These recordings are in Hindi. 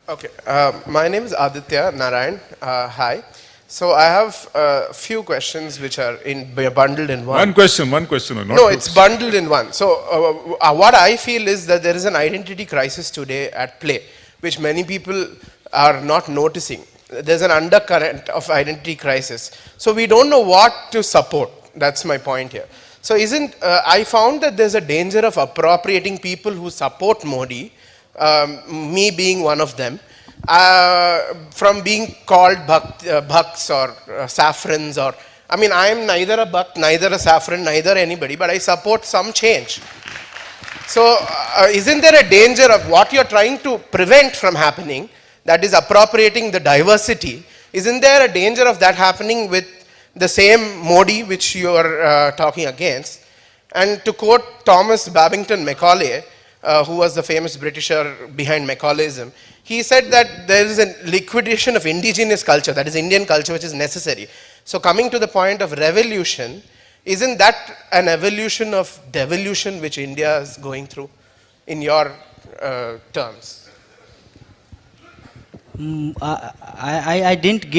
Okay, my name is Aditya Narayan. Hi. So I have a few questions which are bundled in one. One question, not No, two. it's bundled in one. So what I feel is that there is an identity crisis today at play, which many people are not noticing. There's an undercurrent of identity crisis. So we don't know what to support. That's my point here. So I found that there's a danger of appropriating people who support Modi, me being one of them, from being called bhakts or saffrons or, I mean, I am neither a bhakt, neither a saffron, neither anybody, but I support some change. So isn't there a danger of what you're trying to prevent from happening, that is appropriating the diversity? Isn't there a danger of that happening with the same Modi which you are talking against? And to quote Thomas Babington Macaulay, who was the famous Britisher behind Macaulayism, he said that there is a liquidation of indigenous culture, that is Indian culture, which is necessary. So coming to the point of revolution, isn't that an evolution of devolution which India is going through in your terms? I didn't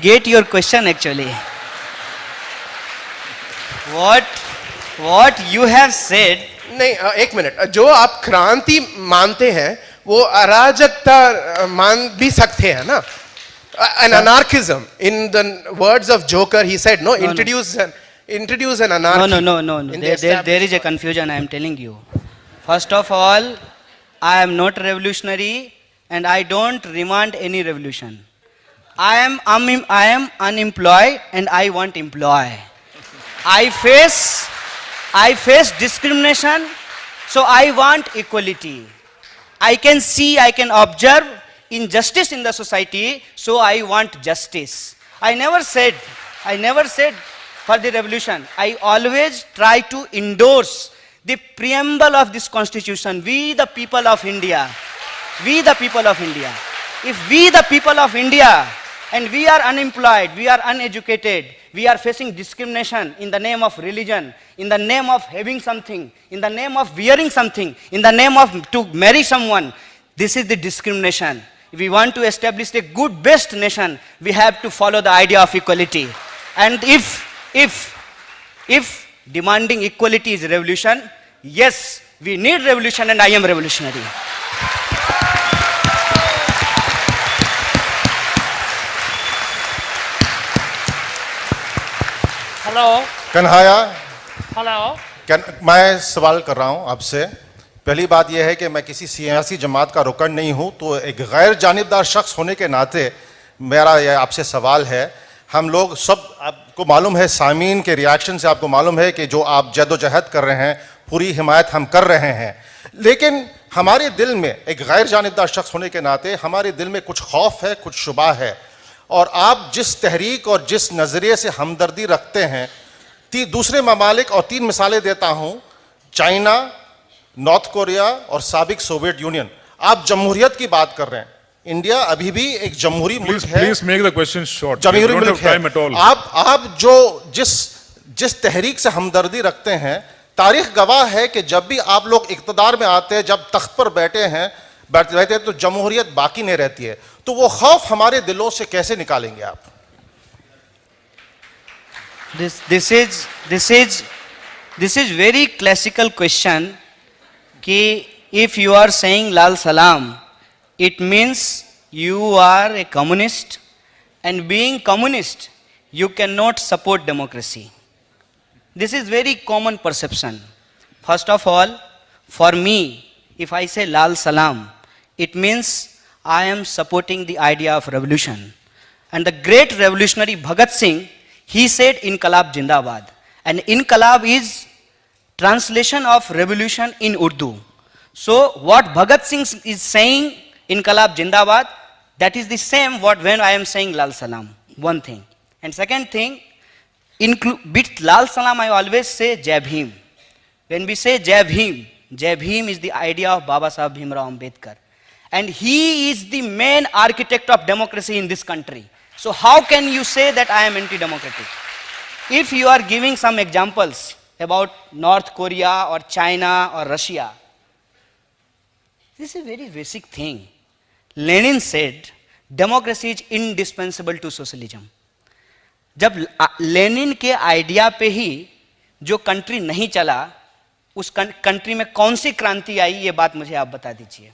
get your question actually. What you have said. नहीं, एक मिनट, जो आप क्रांति मानते हैं वो अराजकता मान भी सकते हैं ना? An anarchism, in the words of Joker, he said, no, introduce an anarchy. No. There is a confusion, I am telling you. First of all, I am not revolutionary and I don't demand any revolution. I am unemployed and I want employ. I face discrimination, so I want equality. I can see, I can observe injustice in the society, so I want justice. I never said for the revolution. I always try to endorse the preamble of this constitution. We the people of India. If we the people of India and we are unemployed, we are uneducated, we are facing discrimination in the name of religion, in the name of having something, in the name of wearing something, in the name of to marry someone. This is the discrimination. If we want to establish a good, best nation, we have to follow the idea of equality. And if demanding equality is revolution, yes, we need revolution and I am revolutionary. Hello Kanhaiya, hello मैं सवाल कर रहा हूं आपसे। पहली बात यह है कि मैं किसी सियासी जमात का रुकन नहीं हूं, तो एक गैर जानिबदार शख्स होने के नाते मेरा यह आपसे सवाल है। हम लोग सब, आपको मालूम है, सामीन के रिएक्शन से आपको मालूम है कि जो आप जद्दोजहद कर रहे हैं, पूरी हिमायत हम कर रहे हैं, लेकिन हमारे दिल में एक गैर जानिबदार शख्स होने के नाते हमारे दिल में कुछ खौफ है, कुछ शुबा है। और आप जिस तहरीक और जिस नज़रिए से हमदर्दी रखते हैं, दूसरे ममालिक, और 3 मिसालें देता हूं, चाइना, नॉर्थ कोरिया और साबिक सोवियत यूनियन। आप जमहूरियत की बात कर रहे हैं, इंडिया अभी भी एक जमहूरी मुल्क है। Please make the question short. जमहूरी मुल्क है। आप जो जिस तहरीक से हमदर्दी रखते हैं, तारीख गवाह है कि जब भी आप लोग इक़्तिदार में आते हैं, जब तख्त पर बैठे रहते हैं, तो जमहूरियत बाकी नहीं रहती है। तो वो खौफ हमारे दिलों से कैसे निकालेंगे आप? This is very classical question. कि if you are saying Lal Salam, it means you are a communist, and being communist, you cannot support democracy. This is very common perception. First of all, for me, if I say Lal Salam, it means I am supporting the idea of revolution. And the great revolutionary Bhagat Singh, he said Inqalab Jindabad. And Inqalab is translation of revolution in Urdu. So what Bhagat Singh is saying, Inqalab Jindabad, that is the same what when I am saying Lal Salam. One thing. And second thing, with Lal Salam I always say Jai Bhim. When we say Jai Bhim is the idea of Baba Saheb Bhimrao Ambedkar. And he is the main architect of democracy in this country. So how can you say that I am anti-democratic? If you are giving some examples about North Korea or China or Russia, this is a very basic thing. Lenin said democracy is indispensable to socialism. जब लेनिन के आइडिया पे ही जो कंट्री नहीं चला, उस कंट्री में कौन सी क्रांति आई, ये बात मुझे आप बता दीजिए।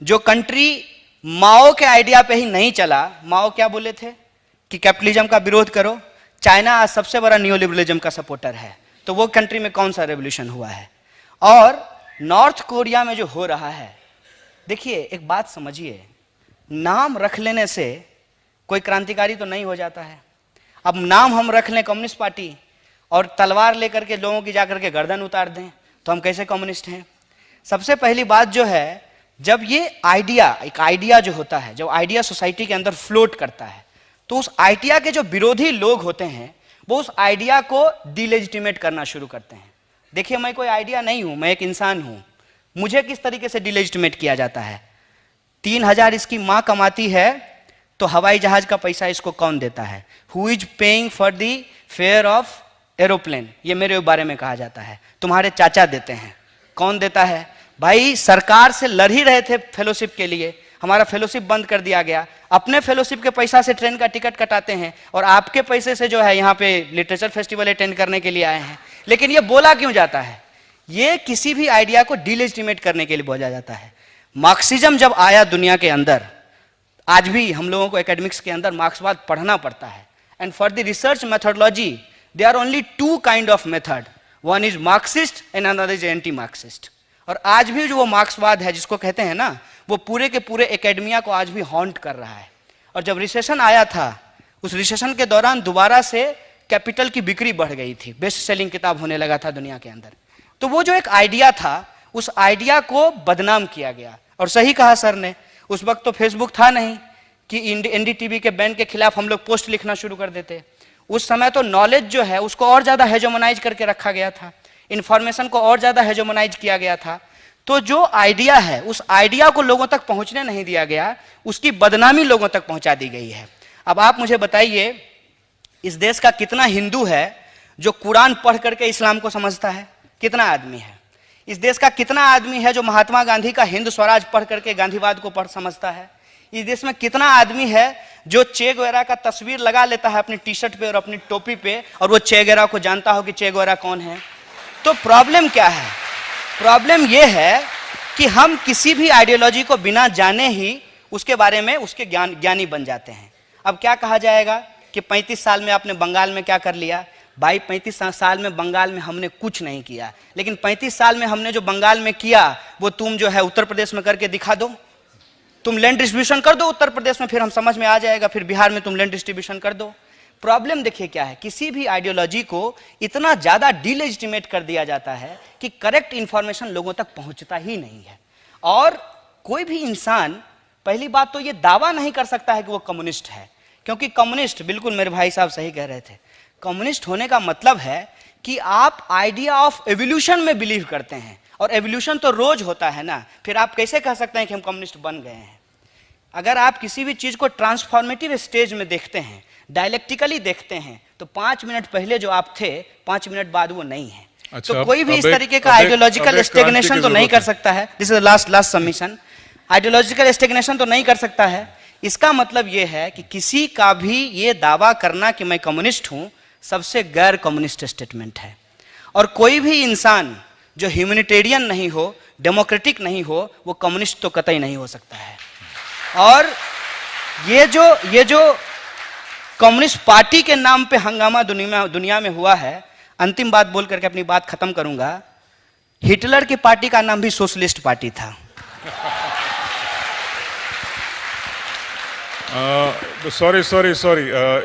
जो कंट्री माओ के आइडिया पे ही नहीं चला, माओ क्या बोले थे कि कैपिटलिज्म का विरोध करो, चाइना आज सबसे बड़ा न्यूलिबरलिज्म का सपोर्टर है, तो वो कंट्री में कौन सा रेवोल्यूशन हुआ है। और नॉर्थ कोरिया में जो हो रहा है, देखिए एक बात समझिए, नाम रख लेने से कोई क्रांतिकारी तो नहीं हो जाता है। अब नाम हम रख लें कम्युनिस्ट पार्टी और तलवार लेकर के लोगों की जाकर के गर्दन उतार दें, तो हम कैसे कम्युनिस्ट हैं। सबसे पहली बात जो है, जब ये आइडिया, एक आइडिया जो होता है, जब आइडिया सोसाइटी के अंदर फ्लोट करता है, तो उस आइडिया के जो विरोधी लोग होते हैं वो उस आइडिया को डिलेजिटिमेट करना शुरू करते हैं। देखिए मैं कोई आइडिया नहीं हूं, मैं एक इंसान हूं, मुझे किस तरीके से डिलेजिटिमेट किया जाता है। 3,000 इसकी मां कमाती है तो हवाई जहाज का पैसा इसको कौन देता है? Who is paying for the fair of aeroplane, ये मेरे बारे में कहा जाता है। तुम्हारे चाचा देते हैं। कौन देता है? भाई सरकार से लड़ ही रहे थे फेलोशिप के लिए, हमारा फेलोशिप बंद कर दिया गया। अपने फेलोशिप के पैसा से ट्रेन का टिकट कटाते हैं और आपके पैसे से जो है यहाँ पे लिटरेचर फेस्टिवल अटेंड करने के लिए आए हैं। लेकिन ये बोला क्यों जाता है? ये किसी भी आइडिया को डिलेजिटिमेट करने के लिए बोला जाता है। मार्क्सिज्म जब आया दुनिया के अंदर, आज भी हम लोगों को एकेडमिक्स के अंदर मार्क्सवाद पढ़ना पड़ता है। And for the research methodology there are only 2 kind of method, one is Marxist and another is anti Marxist. और आज भी जो वो मार्क्सवाद है जिसको कहते हैं ना, वो पूरे के पूरे एकेडमिया को आज भी हॉन्ट कर रहा है। और जब रिसेशन आया था, उस रिसेशन के दौरान दोबारा से कैपिटल की बिक्री बढ़ गई थी, बेस्ट सेलिंग किताब होने लगा था दुनिया के अंदर। तो वो जो एक आइडिया था, उस आइडिया को बदनाम किया गया। और सही कहा सर ने, उस वक्त तो फेसबुक था नहीं कि एनडीटीवी के बैन के खिलाफ हम लोग पोस्ट लिखना शुरू कर देते। उस समय तो नॉलेज जो है उसको और ज्यादा हेजोमनाइज करके रखा गया था, इंफॉर्मेशन को और ज्यादा हेजोमनाइज किया गया था। तो जो आइडिया है, उस आइडिया को लोगों तक पहुंचने नहीं दिया गया, उसकी बदनामी लोगों तक पहुंचा दी गई है। अब आप मुझे बताइए, इस देश का कितना हिंदू है जो कुरान पढ़ करके इस्लाम को समझता है? कितना आदमी है? इस देश का कितना आदमी है जो महात्मा गांधी का हिंद स्वराज पढ़ करके गांधीवाद को पढ़ समझता है? इस देश में कितना आदमी है जो चे गुवेरा का तस्वीर लगा लेता है अपनी टी शर्ट पे और अपनी टोपी पे, और वो चे गुवेरा को जानता हो कि चे गुवेरा कौन है? तो प्रॉब्लम क्या है? प्रॉब्लम यह है कि हम किसी भी आइडियोलॉजी को बिना जाने ही उसके बारे में उसके ज्ञानी बन जाते हैं। अब क्या कहा जाएगा कि 35 साल में आपने बंगाल में क्या कर लिया? भाई 35 साल में बंगाल में हमने कुछ नहीं किया, लेकिन 35 साल में हमने जो बंगाल में किया वो तुम जो है उत्तर प्रदेश में करके दिखा दो। तुम लैंड डिस्ट्रीब्यूशन कर दो उत्तर प्रदेश में, फिर हम समझ में आ जाएगा। फिर बिहार में तुम लैंड डिस्ट्रीब्यूशन कर दो। प्रॉब्लम देखिए क्या है, किसी भी आइडियोलॉजी को इतना ज्यादा डिलेजिटिमेट कर दिया जाता है कि करेक्ट इंफॉर्मेशन लोगों तक पहुंचता ही नहीं है। और कोई भी इंसान, पहली बात तो ये दावा नहीं कर सकता है कि वो कम्युनिस्ट है, क्योंकि कम्युनिस्ट, बिल्कुल मेरे भाई साहब सही कह रहे थे, कम्युनिस्ट होने का मतलब है कि आप आइडिया ऑफ एवोल्यूशन में बिलीव करते हैं। और एवोल्यूशन तो रोज होता है ना, फिर आप कैसे कह सकते हैं कि हम कम्युनिस्ट बन गए हैं? अगर आप किसी भी चीज को ट्रांसफॉर्मेटिव स्टेज में देखते हैं, डायलेक्टिकली देखते हैं, तो 5 मिनट पहले जो आप थे, 5 मिनट बाद वो नहीं है। अच्छा, तो कोई भी इस अब तरीके का अब आइडियोलॉजिकल स्टेग्नेशन तो नहीं कर सकता है। This is last submission. Ideological stagnation तो नहीं कर सकता है। इसका मतलब यह है कि किसी का भी ये दावा करना कि मैं कम्युनिस्ट हूं, सबसे गैर कम्युनिस्ट स्टेटमेंट है। और कोई भी इंसान जो ह्यूमैनिटेरियन नहीं हो, डेमोक्रेटिक नहीं हो, वो कम्युनिस्ट तो कतई नहीं हो सकता है। और ये जो कम्युनिस्ट पार्टी के नाम पे हंगामा दुनिया में हुआ है, अंतिम बात बोल करके अपनी बात खत्म करूंगा। हिटलर की पार्टी का नाम भी सोशलिस्ट पार्टी था। Sorry.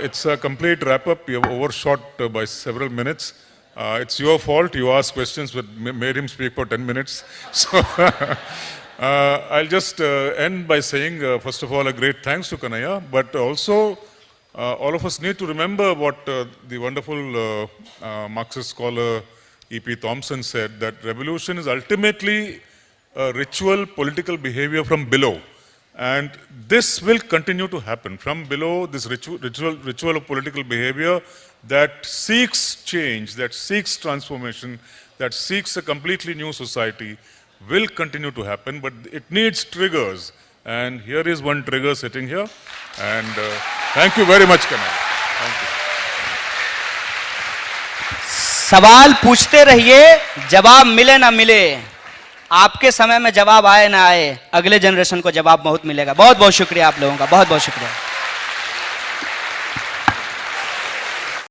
It's a complete wrap-up. You have overshot by several minutes. It's your fault. You asked questions that made him speak for 10 minutes. So I'll just end by saying, first of all, a great thanks to Kanaya, but also all of us need to remember what the wonderful Marxist scholar E.P. Thompson said, that revolution is ultimately a ritual political behavior from below. And this will continue to happen from below, this ritual of political behavior that seeks change, that seeks transformation, that seeks a completely new society will continue to happen, but it needs triggers. And here is one trigger sitting here. And thank you very much, Kanai. Thank you. सवाल पूछते रहिए, जवाब मिले ना मिले, आपके समय में जवाब आए ना आए, अगले जनरेशन को जवाब बहुत मिलेगा। बहुत बहुत शुक्रिया आप लोगों का, बहुत बहुत शुक्रिया।